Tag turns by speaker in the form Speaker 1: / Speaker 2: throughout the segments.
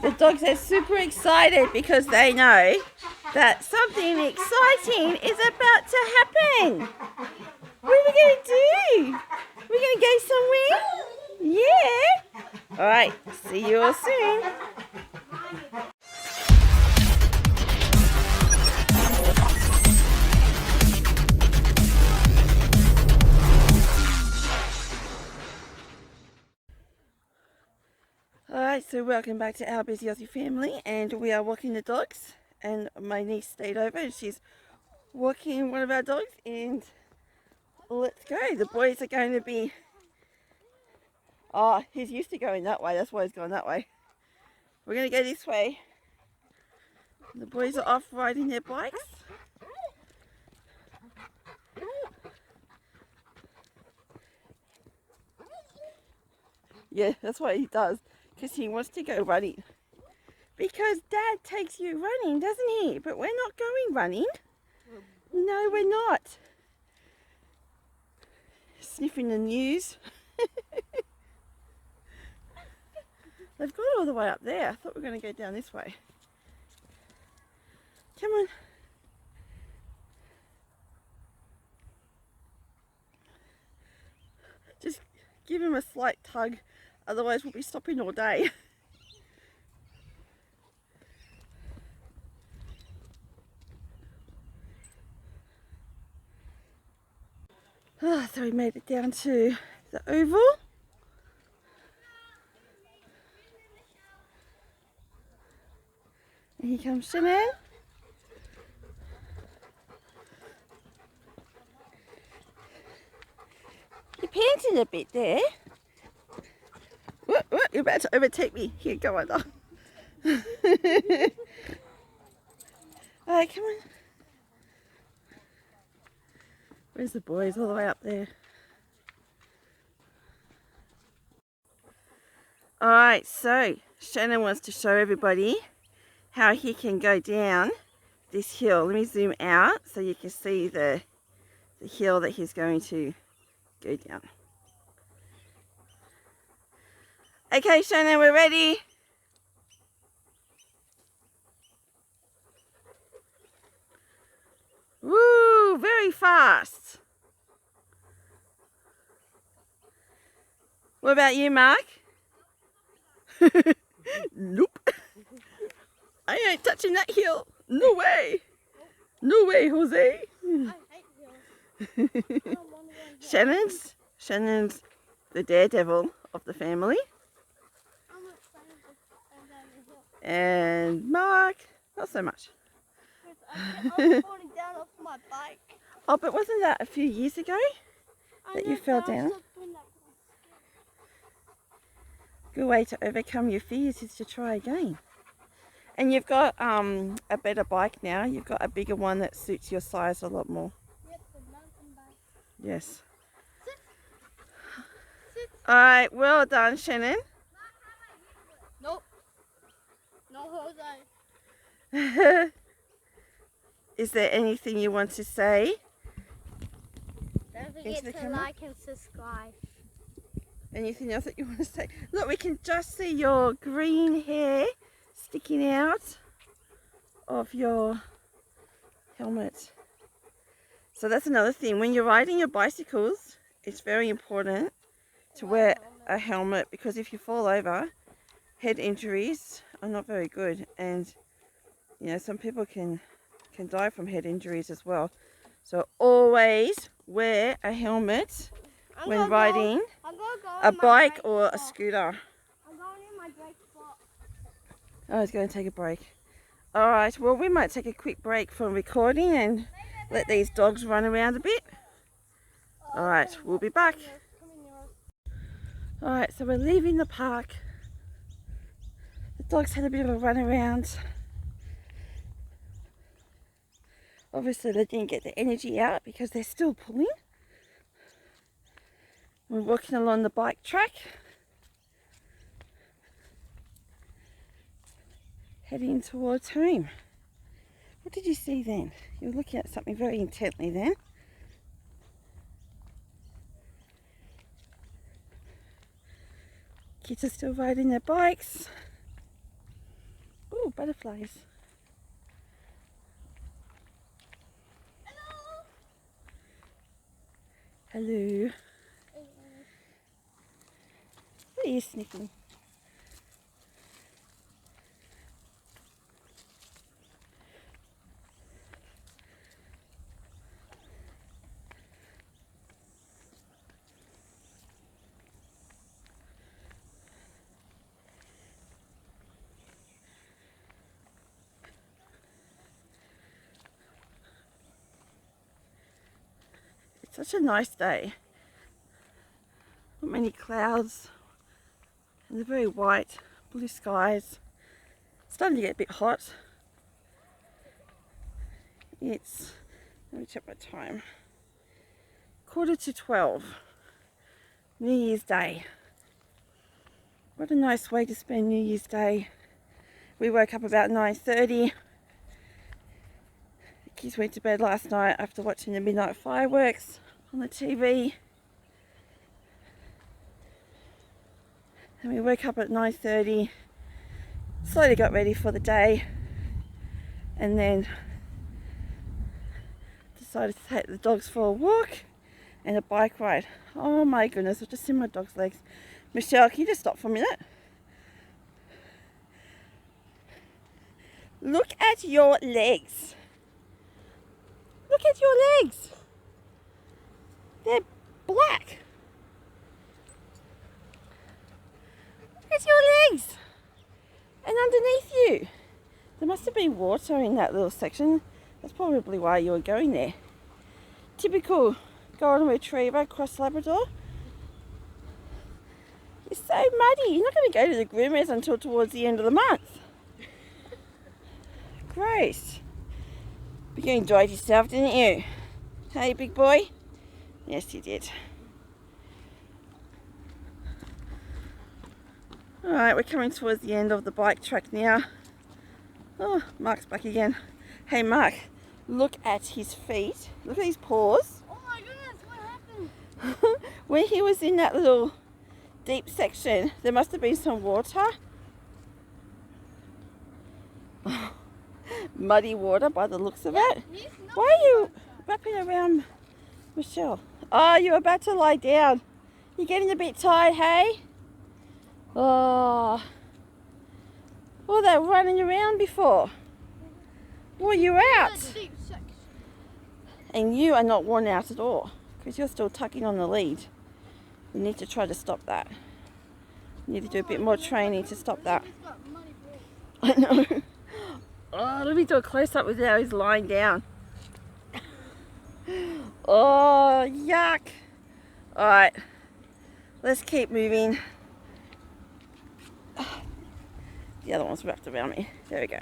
Speaker 1: The dogs are super excited because they know that something exciting is about to happen. What are we going to do? We're going to go somewhere? Yeah. All right. See you all soon. Alright, so welcome back to Our Busy Aussie Family, and we are walking the dogs, and my niece stayed over and she's walking one of our dogs, and let's go. The boys are going to be, oh, he's used to going that way, that's why he's going that way. We're going to go this way. The boys are off riding their bikes. Yeah, that's what he does, because he wants to go running. Because Dad takes you running, doesn't he? But we're not going running. No, we're not. Sniffing the news. They've gone all the way up there. I thought we were going to go down this way. Come on. Just give him a slight tug, otherwise we'll be stopping all day. So we made it down to the oval. And here comes Shannon. You're panting a bit there. What? You're about to overtake me. Here, go on. Alright, come on. Where's the boys? All the way up there. Alright, so Shannon wants to show everybody how he can go down this hill. Let me zoom out so you can see the hill that he's going to go down. Okay, Shannon, we're ready. Woo, very fast. What about you, Mark? Nope. I ain't touching that hill. No way. No way, Jose.
Speaker 2: I hate hills.
Speaker 1: Shannon's the daredevil of the family.
Speaker 2: I'm not excited to go down the hill.
Speaker 1: And Mark, not so much.
Speaker 2: I'm falling down off my bike.
Speaker 1: Oh, but wasn't that a few years ago that you fell down? Good way to overcome your fears is to try again. And you've got a better bike now. You've got a bigger one that suits your size a lot more.
Speaker 2: Yep, the mountain bike.
Speaker 1: Yes.
Speaker 2: Sit.
Speaker 1: Alright, well done, Shannon.
Speaker 2: Nope. No, Jose.
Speaker 1: Is there anything you want to say?
Speaker 2: Don't forget to
Speaker 1: camera?
Speaker 2: like and subscribe.
Speaker 1: Anything else that you want to say? Look, we can just see your green hair sticking out of your helmet. So that's another thing. When you're riding your bicycles, it's very important to wear a helmet, because if you fall over, head injuries are not very good, and you know, some people can die from head injuries as well. So always wear a helmet when riding a bike or a scooter.
Speaker 2: I'm going in my break spot.
Speaker 1: Oh, it's going to take a break. Alright, well, we might take a quick break from recording and let these dogs run around a bit. Alright, we'll be back. Alright, so we're leaving the park. The dogs had a bit of a run around. Obviously they didn't get the energy out because they're still pulling. We're walking along the bike track, heading towards home. What did you see then? You were looking at something very intently then. Kids are still riding their bikes. butterflies. Hello. What are you sniffing? It's such a nice day. Not many clouds and the very white blue skies. It's starting to get a bit hot. It's, let me check my time, 11:45, New Year's Day. What a nice way to spend New Year's Day. We woke up about 9:30. The kids went to bed last night after watching the midnight fireworks on the TV. And we woke up at 9:30, slowly got ready for the day, and then decided to take the dogs for a walk and a bike ride. Oh my goodness, I've just seen my dog's legs. Michelle, can you just stop for a minute? Look at your legs. Look at your legs. They're black. Look at your legs. And underneath you. There must have been water in that little section. That's probably why you were going there. Typical golden retriever cross Labrador. You're so muddy. You're not going to go to the groomers until towards the end of the month. Gross. But you enjoyed yourself, didn't you? Hey, big boy? Yes, you did. Alright, we're coming towards the end of the bike track now. Oh, Mark's back again. Hey, Mark, look at his feet. Look at his paws.
Speaker 2: Oh my goodness, what happened?
Speaker 1: When he was in that little deep section, there must have been some water. Muddy water by the looks of it. Why are you wrapping around Michelle? Oh, you're about to lie down. You're getting a bit tired, hey? Oh. Well, they were running around before. Well, you're out. And you are not worn out at all because you're still tugging on the lead. We need to try to stop that. We need to do a bit more training to stop that. I know. Oh, let me do a close-up with how he's lying down. Oh, yuck. Alright, let's keep moving. The other one's wrapped around me. There we go.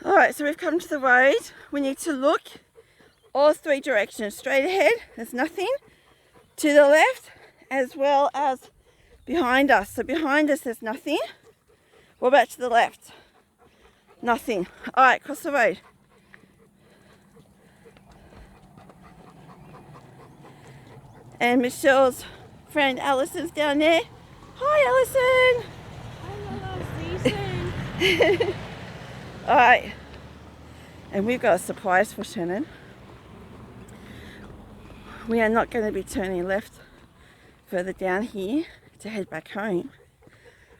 Speaker 1: Alright, so we've come to the road. We need to look all three directions. Straight ahead, there's nothing. To the left, as well as behind us. So behind us, there's nothing. What about to the left? Nothing. Alright, cross the road. And Michelle's friend Alison's down there. Hi, Alison!
Speaker 2: Hi, see you soon.
Speaker 1: Alright, and we've got a surprise for Shannon. We are not going to be turning left further down here to head back home.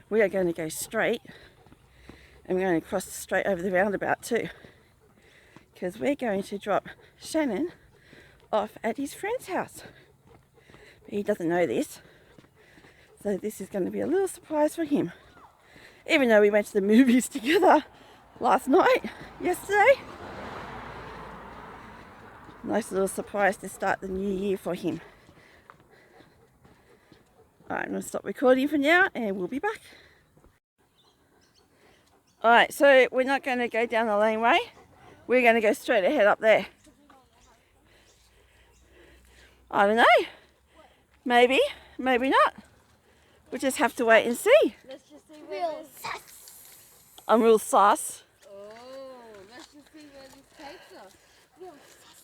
Speaker 1: We are going to go straight, and we're going to cross straight over the roundabout too, because we're going to drop Shannon off at his friend's house. But he doesn't know this, so this is going to be a little surprise for him. Even though we went to the movies together yesterday. Nice little surprise to start the new year for him. Alright, I'm going to stop recording for now and we'll be back. Alright, so we're not going to go down the laneway. We're going to go straight ahead up there. I don't know. Maybe, maybe not. We'll just have to wait and see.
Speaker 2: Let's just see where
Speaker 3: Real sus.
Speaker 1: I'm real sus.
Speaker 2: Oh, let's just see where this takes us.
Speaker 3: Real sus.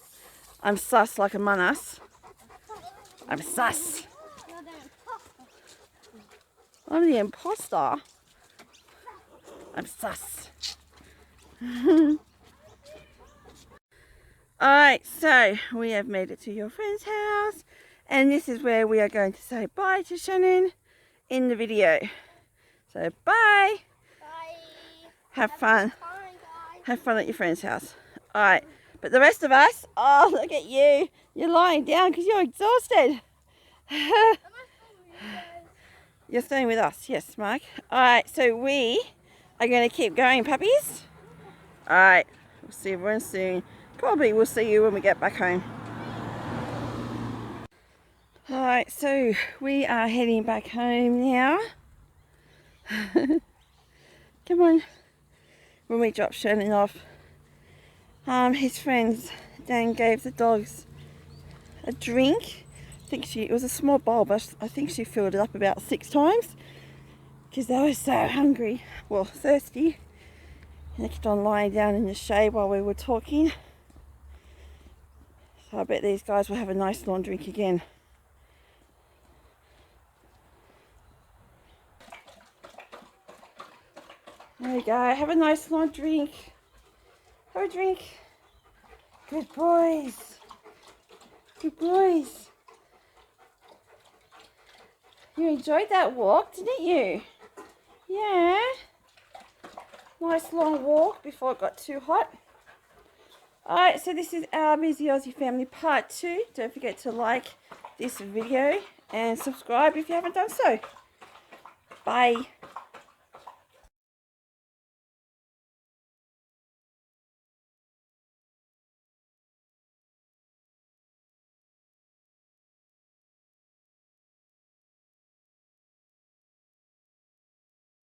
Speaker 1: I'm sus like Among Us. I'm sus.
Speaker 3: No, don't.
Speaker 1: I'm the imposter. I'm sus. Alright, so we have made it to your friend's house. And this is where we are going to say bye to Shannon in the video. So bye.
Speaker 2: Bye.
Speaker 1: Have fun.
Speaker 2: Fine, guys.
Speaker 1: Have fun at your friend's house. Alright, but the rest of us, oh, look at you. You're lying down because you're exhausted.
Speaker 2: Am I staying with you guys?
Speaker 1: You're staying with us, yes, Mark. Alright, so we are going to keep going, puppies. Alright, we'll see everyone soon. Probably we'll see you when we get back home. Alright, so we are heading back home now. Come on. When we dropped Shannon off, his friends, Dan gave the dogs a drink. I think it was a small bowl, but I think she filled it up about 6 times because they were so hungry, well, thirsty. And they kept on lying down in the shade while we were talking. So I bet these guys will have a nice long drink again. There you go, have a nice long drink. Have a drink. Good boys. Good boys. You enjoyed that walk, didn't you? Yeah. Nice long walk before it got too hot. Alright, so this is our Busy Aussie Family Part 2. Don't forget to like this video and subscribe if you haven't done so. Bye.